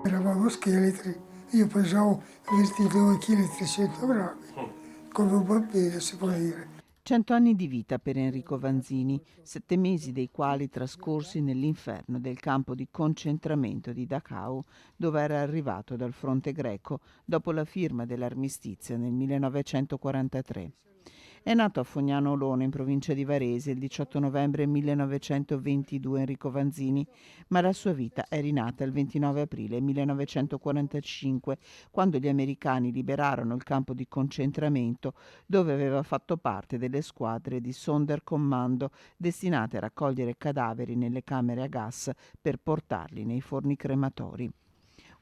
Eravamo scheletri, io pesavo 22 kg e 300 grammi, come un bambino si può dire. 100 anni di vita per Enrico Vanzini, 7 mesi dei quali trascorsi nell'inferno del campo di concentramento di Dachau, dove era arrivato dal fronte greco dopo la firma dell'armistizio nel 1943. È nato a Fognano Olona, in provincia di Varese, il 18 novembre 1922 Enrico Vanzini, ma la sua vita è rinata il 29 aprile 1945, quando gli americani liberarono il campo di concentramento dove aveva fatto parte delle squadre di Sonderkommando destinate a raccogliere cadaveri nelle camere a gas per portarli nei forni crematori.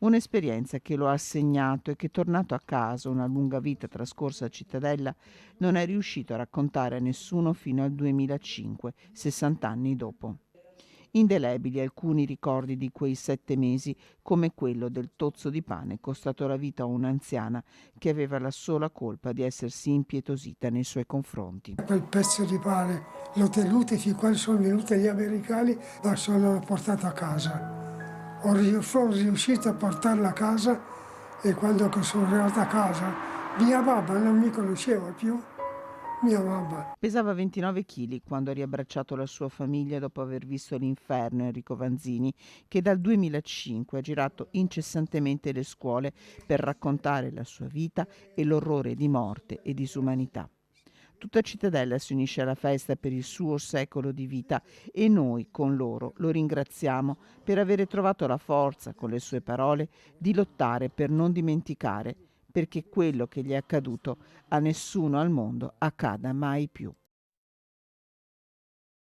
Un'esperienza che lo ha segnato e che, tornato a casa, una lunga vita trascorsa a Cittadella, non è riuscito a raccontare a nessuno fino al 2005, 60 anni dopo. Indelebili alcuni ricordi di quei 7 mesi, come quello del tozzo di pane costato la vita a un'anziana che aveva la sola colpa di essersi impietosita nei suoi confronti. Quel pezzo di pane l'ho tenuto fin quando sono venuti gli americani, ma sono portato a casa. Sono riuscito a portarla a casa e quando sono arrivato a casa mia mamma non mi conosceva più, mia mamma. Pesava 29 kg quando ha riabbracciato la sua famiglia dopo aver visto l'inferno Enrico Vanzini, che dal 2005 ha girato incessantemente le scuole per raccontare la sua vita e l'orrore di morte e disumanità. Tutta Cittadella si unisce alla festa per il suo secolo di vita e noi con loro lo ringraziamo per avere trovato la forza, con le sue parole, di lottare per non dimenticare, perché quello che gli è accaduto a nessuno al mondo accada mai più.